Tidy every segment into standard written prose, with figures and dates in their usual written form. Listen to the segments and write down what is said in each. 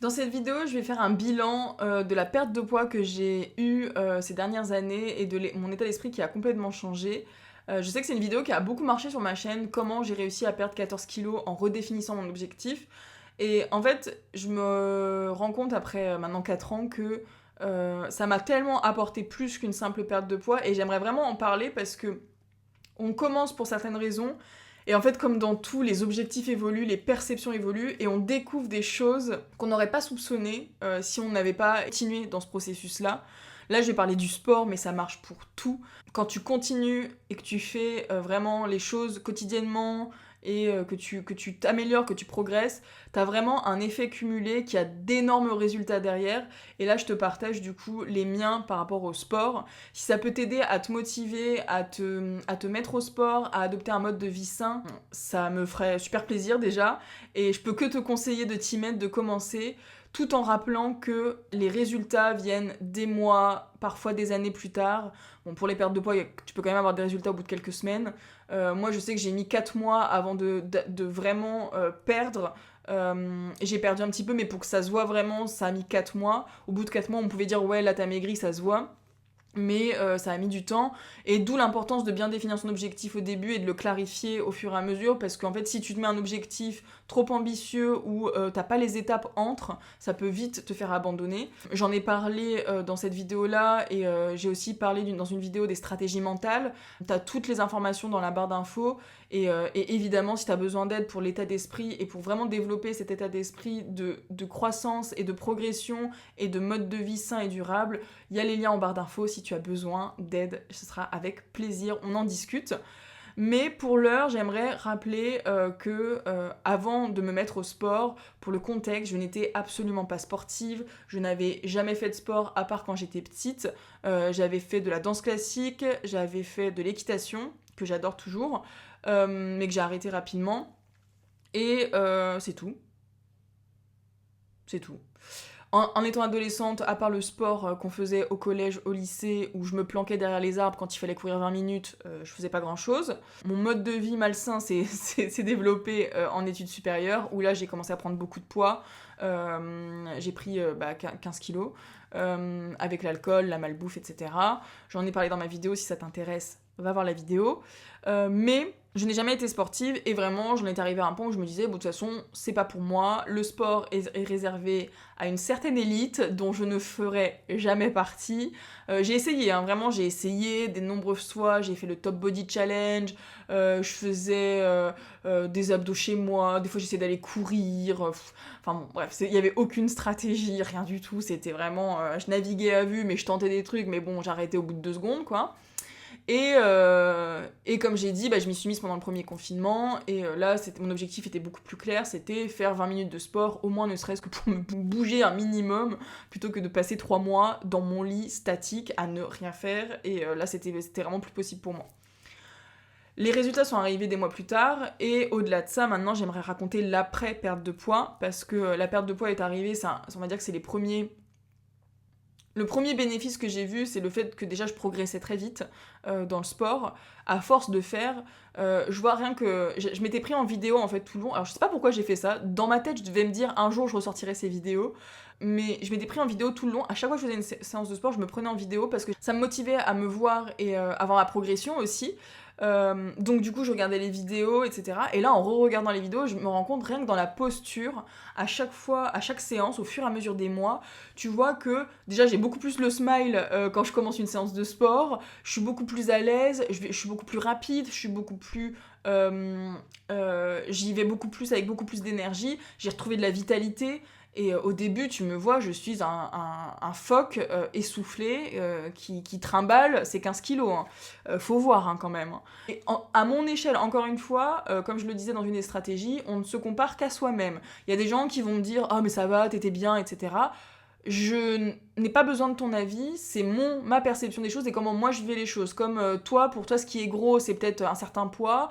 Dans cette vidéo, je vais faire un bilan de la perte de poids que j'ai eue ces dernières années et de mon état d'esprit qui a complètement changé. Je sais que c'est une vidéo qui a beaucoup marché sur ma chaîne, comment j'ai réussi à perdre 14 kilos en redéfinissant mon objectif. Et en fait, je me rends compte après maintenant 4 ans que ça m'a tellement apporté plus qu'une simple perte de poids et j'aimerais vraiment en parler parce que on commence pour certaines raisons, et en fait, comme dans tout, les objectifs évoluent, les perceptions évoluent, et on découvre des choses qu'on n'aurait pas soupçonnées si on n'avait pas continué dans ce processus-là. Là, je vais parler du sport, mais ça marche pour tout. Quand tu continues et que tu fais vraiment les choses quotidiennement et que tu t'améliores, que tu progresses, t'as vraiment un effet cumulé qui a d'énormes résultats derrière. Et là, je te partage du coup les miens par rapport au sport. Si ça peut t'aider à te motiver, à te mettre au sport, à adopter un mode de vie sain, ça me ferait super plaisir déjà. Et je peux que te conseiller de t'y mettre, de commencer, tout en rappelant que les résultats viennent des mois, parfois des années plus tard. Bon, pour les pertes de poids, tu peux quand même avoir des résultats au bout de quelques semaines. Moi, je sais que j'ai mis 4 mois avant de vraiment perdre. J'ai perdu un petit peu, mais pour que ça se voit vraiment, ça a mis 4 mois. Au bout de 4 mois, on pouvait dire ouais, là t'as maigri, ça se voit. Mais ça a mis du temps, et d'où l'importance de bien définir son objectif au début et de le clarifier au fur et à mesure, parce qu'en fait si tu te mets un objectif trop ambitieux ou t'as pas les étapes entre, ça peut vite te faire abandonner. J'en ai parlé dans cette vidéo-là, et j'ai aussi parlé dans une vidéo des stratégies mentales. T'as toutes les informations dans la barre d'infos, et évidemment si t'as besoin d'aide pour l'état d'esprit et pour vraiment développer cet état d'esprit de croissance et de progression et de mode de vie sain et durable, il y a les liens en barre d'infos. Si tu as besoin d'aide, ce sera avec plaisir, on en discute. Mais pour l'heure, j'aimerais rappeler que avant de me mettre au sport, pour le contexte, je n'étais absolument pas sportive, je n'avais jamais fait de sport à part quand j'étais petite. J'avais fait de la danse classique, j'avais fait de l'équitation, que j'adore toujours, mais que j'ai arrêté rapidement. Et c'est tout. C'est tout. En étant adolescente, à part le sport qu'on faisait au collège, au lycée, où je me planquais derrière les arbres quand il fallait courir 20 minutes, je faisais pas grand chose. Mon mode de vie malsain s'est développé en études supérieures, où là j'ai commencé à prendre beaucoup de poids. J'ai pris 15 kilos, avec l'alcool, la malbouffe, etc. J'en ai parlé dans ma vidéo, si ça t'intéresse, va voir la vidéo. Mais je n'ai jamais été sportive, et vraiment j'en étais arrivée à un point où je me disais, bon, de toute façon c'est pas pour moi, le sport est réservé à une certaine élite dont je ne ferai jamais partie. J'ai essayé, hein, vraiment j'ai essayé des nombreuses fois, j'ai fait le Top Body Challenge, je faisais des abdos chez moi, des fois j'essayais d'aller courir, enfin bon bref, il y avait aucune stratégie, rien du tout, c'était vraiment, je naviguais à vue mais je tentais des trucs, mais bon j'arrêtais au bout de 2 secondes quoi. Et comme j'ai dit, je m'y suis mise pendant le premier confinement, et là, mon objectif était beaucoup plus clair, c'était faire 20 minutes de sport, au moins ne serait-ce que pour me bouger un minimum, plutôt que de passer 3 mois dans mon lit statique à ne rien faire, et là, c'était vraiment plus possible pour moi. Les résultats sont arrivés des mois plus tard, et au-delà de ça, maintenant, j'aimerais raconter l'après-perte de poids, parce que la perte de poids est arrivée, on va dire que c'est les premiers... Le premier bénéfice que j'ai vu, c'est le fait que déjà je progressais très vite dans le sport. À force de faire, je vois rien que... Je m'étais pris en vidéo en fait tout le long. Alors je sais pas pourquoi j'ai fait ça. Dans ma tête, je devais me dire un jour je ressortirai ces vidéos. Mais je m'étais pris en vidéo tout le long. À chaque fois que je faisais une séance de sport, je me prenais en vidéo parce que ça me motivait à me voir et avoir ma progression aussi. Donc du coup je regardais les vidéos, etc. Et là en re-regardant les vidéos, je me rends compte rien que dans la posture, à chaque fois, à chaque séance, au fur et à mesure des mois, tu vois que déjà j'ai beaucoup plus le smile quand je commence une séance de sport, je suis beaucoup plus à l'aise, je suis beaucoup plus rapide, je suis beaucoup plus... j'y vais beaucoup plus avec beaucoup plus d'énergie, j'ai retrouvé de la vitalité. Et au début, tu me vois, je suis un phoque essoufflé qui trimballe ses 15 kilos. Hein. Faut voir hein, quand même. Et à mon échelle, encore une fois, comme je le disais dans une des stratégies, on ne se compare qu'à soi-même. Il y a des gens qui vont me dire « Ah mais ça va, t'étais bien, etc. » Je n'ai pas besoin de ton avis, c'est ma perception des choses et comment moi je vivais les choses. Comme toi, pour toi, ce qui est gros, c'est peut-être un certain poids.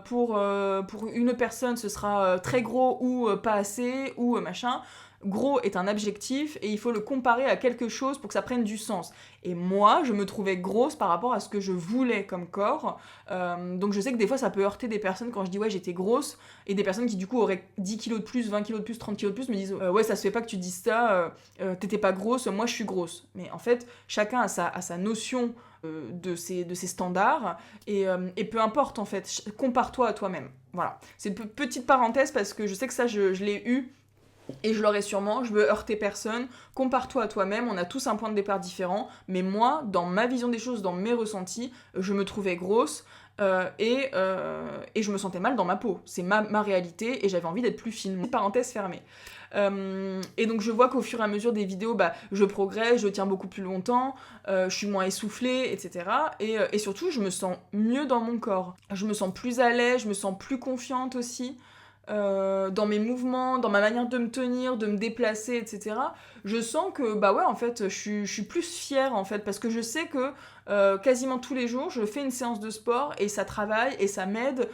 Pour une personne, ce sera très gros ou pas assez, ou machin. gros est un adjectif et il faut le comparer à quelque chose pour que ça prenne du sens. Et moi, je me trouvais grosse par rapport à ce que je voulais comme corps. Donc je sais que des fois, ça peut heurter des personnes quand je dis ouais, j'étais grosse, et des personnes qui du coup auraient 10 kilos de plus, 20 kilos de plus, 30 kilos de plus me disent ouais, ça se fait pas que tu dises ça, t'étais pas grosse, moi je suis grosse. Mais en fait, chacun a sa notion de ses standards, et peu importe en fait, compare-toi à toi-même. Voilà, c'est une petite parenthèse parce que je sais que ça, je l'ai eu et je l'aurai sûrement, je veux heurter personne. Compare-toi à toi-même, on a tous un point de départ différent, mais moi, dans ma vision des choses, dans mes ressentis, je me trouvais grosse, et je me sentais mal dans ma peau. C'est ma réalité et j'avais envie d'être plus fine. Parenthèse fermée. Et donc je vois qu'au fur et à mesure des vidéos, je progresse, je tiens beaucoup plus longtemps, je suis moins essoufflée, etc. Et surtout, je me sens mieux dans mon corps. Je me sens plus à l'aise, je me sens plus confiante aussi. Dans mes mouvements, dans ma manière de me tenir, de me déplacer, etc. Je sens que, ouais, en fait, je suis plus fière, en fait, parce que je sais que quasiment tous les jours, je fais une séance de sport et ça travaille et ça m'aide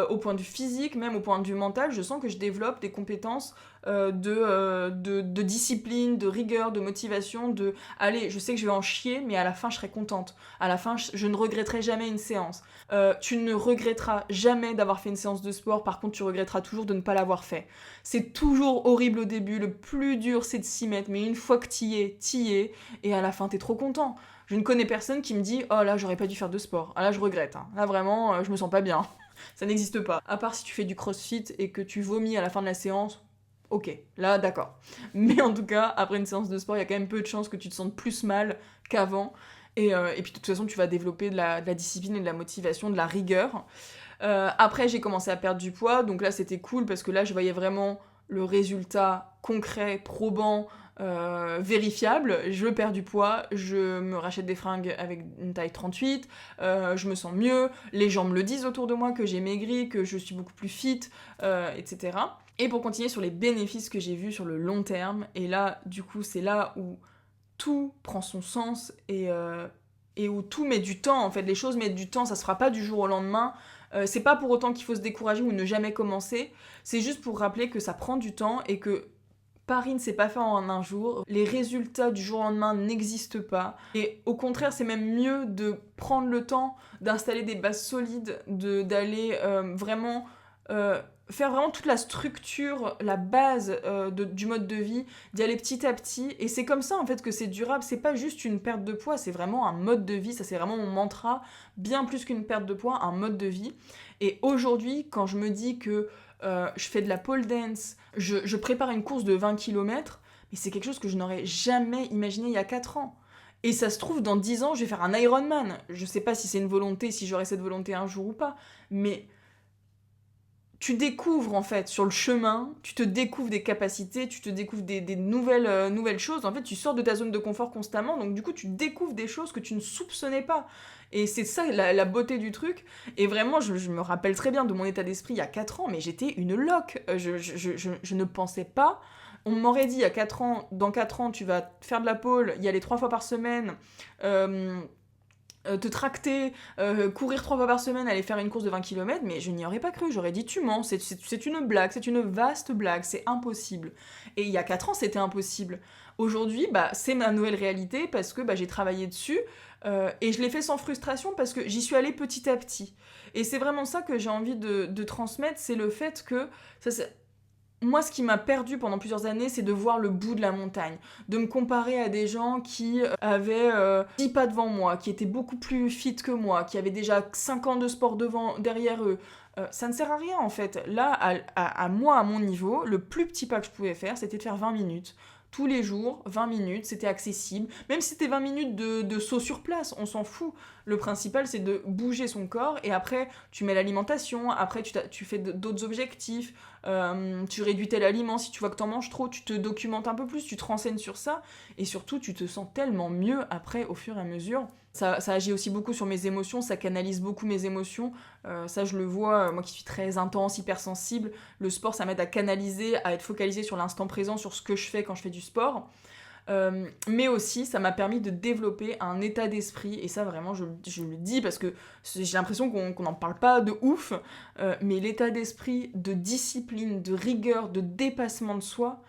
au point de vue physique, même au point de vue mental. Je sens que je développe des compétences de discipline, de rigueur, de motivation, allez, je sais que je vais en chier, mais à la fin, je serai contente. À la fin, je ne regretterai jamais une séance. Tu ne regretteras jamais d'avoir fait une séance de sport, par contre, tu regretteras toujours de ne pas l'avoir fait. C'est toujours horrible au début, le plus dur, c'est de s'y mettre, mais une fois que t'y es, et à la fin, t'es trop content. Je ne connais personne qui me dit « Oh là, j'aurais pas dû faire de sport. Ah là, je regrette. Hein. Là, vraiment, je me sens pas bien. » Ça n'existe pas. À part si tu fais du crossfit et que tu vomis à la fin de la séance, ok, là, d'accord. Mais en tout cas, après une séance de sport, il y a quand même peu de chances que tu te sentes plus mal qu'avant. Et puis, de toute façon, tu vas développer de la discipline et de la motivation, de la rigueur. Après, j'ai commencé à perdre du poids. Donc là, c'était cool parce que là, je voyais vraiment le résultat concret, probant, vérifiable. Je perds du poids, je me rachète des fringues avec une taille 38, je me sens mieux, les gens me le disent autour de moi que j'ai maigri, que je suis beaucoup plus fit, etc. Et pour continuer sur les bénéfices que j'ai vus sur le long terme, et là, du coup, c'est là où tout prend son sens et où tout met du temps, en fait. Les choses mettent du temps, ça se fera pas du jour au lendemain. C'est pas pour autant qu'il faut se décourager ou ne jamais commencer, c'est juste pour rappeler que ça prend du temps et que Paris ne s'est pas fait en un jour, les résultats du jour au lendemain n'existent pas, et au contraire c'est même mieux de prendre le temps d'installer des bases solides, d'aller vraiment faire vraiment toute la structure, la base du mode de vie, d'y aller petit à petit, et c'est comme ça en fait que c'est durable, c'est pas juste une perte de poids, c'est vraiment un mode de vie, ça c'est vraiment mon mantra, bien plus qu'une perte de poids, un mode de vie. Et aujourd'hui, quand je me dis que je fais de la pole dance, je prépare une course de 20 km, mais c'est quelque chose que je n'aurais jamais imaginé il y a 4 ans. Et ça se trouve, dans 10 ans, je vais faire un Ironman. Je sais pas si c'est une volonté, si j'aurai cette volonté un jour ou pas, mais tu découvres en fait sur le chemin, tu te découvres des capacités, tu te découvres des nouvelles choses. En fait, tu sors de ta zone de confort constamment, donc du coup, tu découvres des choses que tu ne soupçonnais pas. Et c'est ça la beauté du truc. Et vraiment, je me rappelle très bien de mon état d'esprit il y a 4 ans, mais j'étais une loque. Je ne pensais pas. On m'aurait dit il y a 4 ans, dans 4 ans, tu vas faire de la pole, y aller 3 fois par semaine, te tracter, courir 3 fois par semaine, aller faire une course de 20 km, mais je n'y aurais pas cru, j'aurais dit tu mens, c'est une blague, c'est une vaste blague, c'est impossible. Et il y a 4 ans, c'était impossible. Aujourd'hui, c'est ma nouvelle réalité parce que j'ai travaillé dessus, et je l'ai fait sans frustration parce que j'y suis allée petit à petit. Et c'est vraiment ça que j'ai envie de transmettre, c'est le fait que moi, ce qui m'a perdu pendant plusieurs années, c'est de voir le bout de la montagne, de me comparer à des gens qui avaient 10 pas devant moi, qui étaient beaucoup plus fit que moi, qui avaient déjà 5 ans de sport derrière eux. Ça ne sert à rien en fait. Là, à moi, à mon niveau, le plus petit pas que je pouvais faire, c'était de faire 20 minutes. Tous les jours, 20 minutes, c'était accessible. Même si c'était 20 minutes de saut sur place, on s'en fout. Le principal, c'est de bouger son corps, et après, tu mets l'alimentation, après, tu fais d'autres objectifs, tu réduis tel aliment, si tu vois que t'en manges trop, tu te documentes un peu plus, tu te renseignes sur ça, et surtout, tu te sens tellement mieux après, au fur et à mesure. Ça agit aussi beaucoup sur mes émotions, ça canalise beaucoup mes émotions. Ça, je le vois, moi qui suis très intense, hypersensible, le sport, ça m'aide à canaliser, à être focalisé sur l'instant présent, sur ce que je fais quand je fais du sport. Mais aussi, ça m'a permis de développer un état d'esprit, et ça, vraiment, je le dis parce que j'ai l'impression qu'on n'en parle pas de ouf, mais l'état d'esprit de discipline, de rigueur, de dépassement de soi,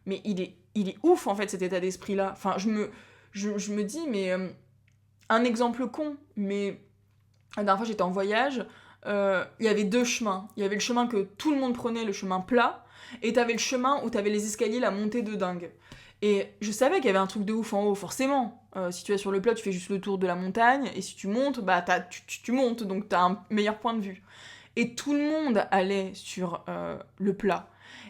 mais il est ouf, en fait, cet état d'esprit-là. Enfin, je me dis, mais... un exemple con, mais la dernière fois, j'étais en voyage, il y avait 2 chemins. Il y avait le chemin que tout le monde prenait, le chemin plat, et t'avais le chemin où t'avais les escaliers, la montée de dingue. Et je savais qu'il y avait un truc de ouf en haut, forcément. Si tu vas sur le plat, tu fais juste le tour de la montagne, et si tu montes, bah tu montes, donc t'as un meilleur point de vue. Et tout le monde allait sur le plat.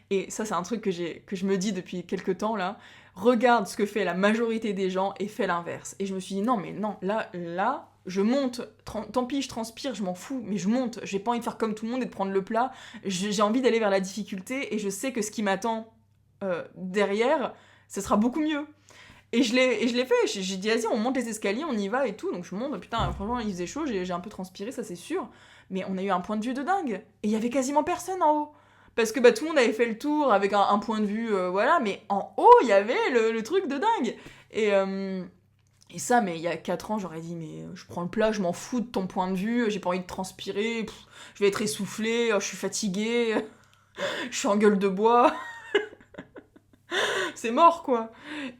Et ça, c'est un truc que je me dis depuis quelques temps, là. Regarde ce que fait la majorité des gens et fais l'inverse. Et je me suis dit, non, mais non, là, je monte. Tant pis, je transpire, je m'en fous, mais je monte. J'ai pas envie de faire comme tout le monde et de prendre le plat. J'ai envie d'aller vers la difficulté et je sais que ce qui m'attend derrière, ce sera beaucoup mieux. Et je l'ai fait, j'ai dit, vas-y, on monte les escaliers, on y va et tout. Donc je monte, putain, franchement, il faisait chaud, j'ai un peu transpiré, ça c'est sûr. Mais on a eu un point de vue de dingue. Et il y avait quasiment personne en haut. Parce que bah, tout le monde avait fait le tour avec un point de vue, voilà, mais en haut, il y avait le truc de dingue. Et ça, mais il y a 4 ans, j'aurais dit, mais je prends le plat, je m'en fous de ton point de vue, j'ai pas envie de transpirer, je vais être essoufflée, je suis fatiguée, je suis en gueule de bois. C'est mort quoi.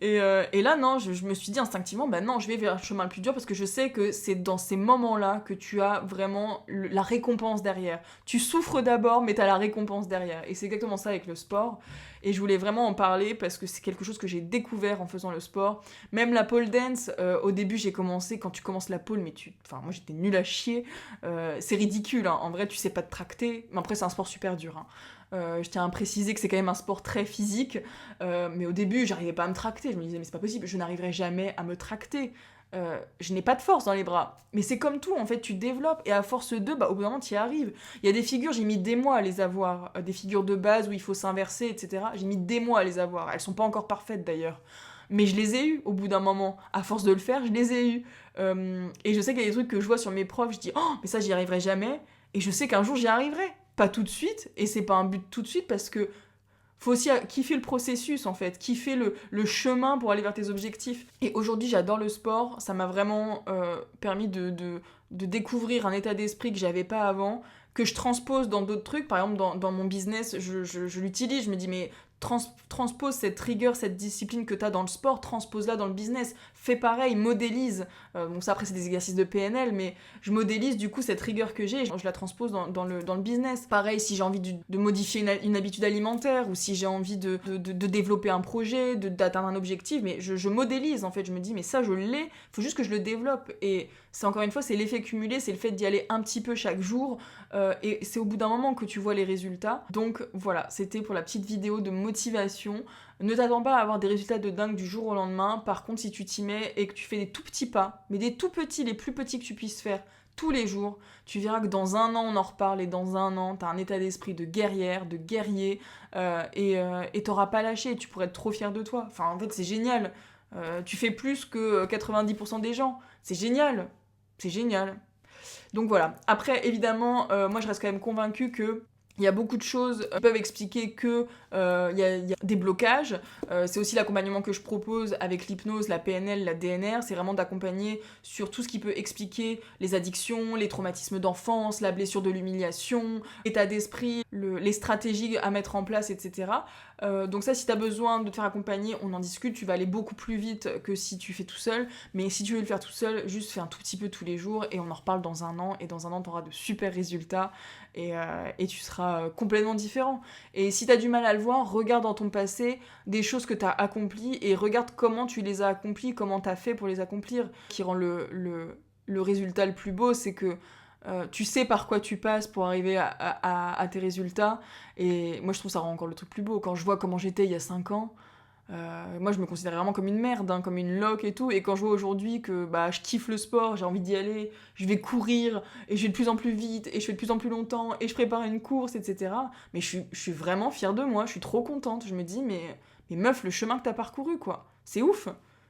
Et là non, je me suis dit instinctivement, bah non, je vais vers le chemin le plus dur parce que je sais que c'est dans ces moments-là que tu as vraiment la récompense derrière. Tu souffres d'abord, mais t'as la récompense derrière. Et c'est exactement ça avec le sport. Et je voulais vraiment en parler parce que c'est quelque chose que j'ai découvert en faisant le sport. Même la pole dance, au début j'ai commencé, quand tu commences la pole, mais enfin moi j'étais nulle à chier. C'est ridicule, hein. En vrai tu sais pas te tracter, mais après c'est un sport super dur, hein. Je tiens à préciser que c'est quand même un sport très physique, mais au début j'arrivais pas à me tracter, je me disais mais c'est pas possible, je n'arriverai jamais à me tracter. Je n'ai pas de force dans les bras, mais c'est comme tout, en fait tu développes, et à force de, bah, au bout d'un moment tu y arrives. Il y a des figures, j'ai mis des mois à les avoir, des figures de base où il faut s'inverser, etc. J'ai mis des mois à les avoir, elles sont pas encore parfaites d'ailleurs. Mais je les ai eues au bout d'un moment, à force de le faire, je les ai eues. Et je sais qu'il y a des trucs que je vois sur mes profs, je dis oh mais ça j'y arriverai jamais, et je sais qu'un jour j'y arriverai. Pas tout de suite, et c'est pas un but tout de suite parce que faut aussi kiffer le processus en fait, kiffer le chemin pour aller vers tes objectifs. Et aujourd'hui j'adore le sport, ça m'a vraiment permis de découvrir un état d'esprit que j'avais pas avant, que je transpose dans d'autres trucs. Par exemple dans mon business, je l'utilise, je me dis mais transpose cette rigueur, cette discipline que tu as dans le sport, transpose-la dans le business, fais pareil, modélise. Donc ça après c'est des exercices de PNL, mais je modélise du coup cette rigueur que j'ai, je la transpose dans le business. Pareil si j'ai envie de modifier une habitude alimentaire, ou si j'ai envie de développer un projet, d'atteindre un objectif, mais je modélise en fait, je me dis mais ça je l'ai, faut juste que je le développe. Et c'est encore une fois, c'est l'effet cumulé, c'est le fait d'y aller un petit peu chaque jour, et c'est au bout d'un moment que tu vois les résultats. Donc voilà, c'était pour la petite vidéo de motivation. Ne t'attends pas à avoir des résultats de dingue du jour au lendemain. Par contre, si tu t'y mets et que tu fais des tout petits pas, mais des tout petits, les plus petits que tu puisses faire tous les jours, tu verras que dans un an on en reparle, et dans un an t'as un état d'esprit de guerrière, de guerrier, et t'auras pas lâché, et tu pourrais être trop fier de toi. Enfin en fait c'est génial. Tu fais plus que 90% des gens. C'est génial. C'est génial. Donc voilà. Après, évidemment, moi je reste quand même convaincue que il y a beaucoup de choses qui peuvent expliquer que y a des blocages. C'est aussi l'accompagnement que je propose avec l'hypnose, la PNL, la DNR. C'est vraiment d'accompagner sur tout ce qui peut expliquer les addictions, les traumatismes d'enfance, la blessure de l'humiliation, l'état d'esprit, les stratégies à mettre en place, etc. Donc ça, si tu as besoin de te faire accompagner, on en discute. Tu vas aller beaucoup plus vite que si tu fais tout seul. Mais si tu veux le faire tout seul, juste fais un tout petit peu tous les jours, et on en reparle dans un an. Et dans un an, tu auras de super résultats, et tu seras complètement différent. Et si tu as du mal à le voir, regarde dans ton passé des choses que tu as accomplies, et regarde comment tu les as accomplies, comment tu as fait pour les accomplir. Ce qui rend le résultat le plus beau, c'est que tu sais par quoi tu passes pour arriver à tes résultats. Et moi je trouve ça rend encore le truc plus beau. Quand je vois comment j'étais il y a 5 ans, moi je me considérais vraiment comme une merde, hein, comme une loque et tout. Et quand je vois aujourd'hui que bah, je kiffe le sport, j'ai envie d'y aller, je vais courir, et je vais de plus en plus vite, et je fais de plus en plus longtemps, et je prépare une course, etc. Mais je suis vraiment fière de moi, je suis trop contente. Je me dis mais meuf, le chemin que t'as parcouru quoi, c'est ouf.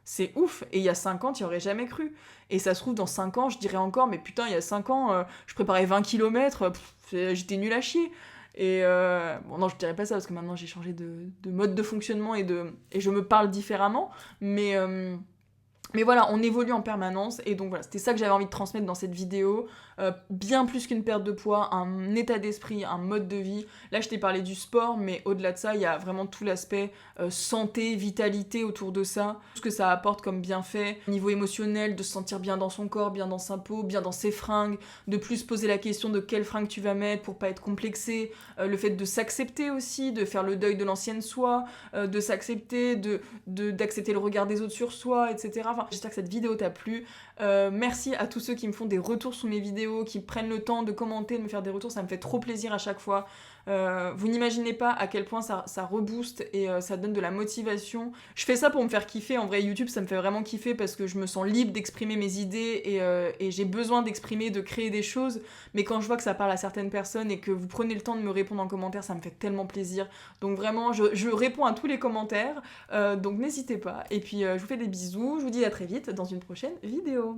C'est ouf. Et il y a 5 ans, tu n'y aurais jamais cru. Et ça se trouve, dans 5 ans, je dirais encore, mais putain, il y a 5 ans, je préparais 20 km, j'étais nulle à chier. Et bon, non, je dirais pas ça, parce que maintenant, j'ai changé de mode de fonctionnement, et je me parle différemment. Mais Mais voilà, on évolue en permanence et donc voilà, c'était ça que j'avais envie de transmettre dans cette vidéo. Bien plus qu'une perte de poids, un état d'esprit, un mode de vie. Là, je t'ai parlé du sport, mais au-delà de ça, il y a vraiment tout l'aspect santé, vitalité autour de ça. Tout ce que ça apporte comme bienfait, au niveau émotionnel, de se sentir bien dans son corps, bien dans sa peau, bien dans ses fringues, de plus se poser la question de quelles fringues tu vas mettre pour pas être complexé, le fait de s'accepter aussi, de faire le deuil de l'ancienne soi, de s'accepter, d'accepter le regard des autres sur soi, etc. Enfin, j'espère que cette vidéo t'a plu. Merci à tous ceux qui me font des retours sur mes vidéos, qui prennent le temps de commenter, de me faire des retours, ça me fait trop plaisir à chaque fois. Vous n'imaginez pas à quel point ça rebooste et ça donne de la motivation. Je fais ça pour me faire kiffer, en vrai YouTube ça me fait vraiment kiffer parce que je me sens libre d'exprimer mes idées et j'ai besoin d'exprimer, de créer des choses, mais quand je vois que ça parle à certaines personnes et que vous prenez le temps de me répondre en commentaire, ça me fait tellement plaisir. Donc vraiment, je réponds à tous les commentaires, donc n'hésitez pas. Et puis je vous fais des bisous, je vous dis à très vite dans une prochaine vidéo.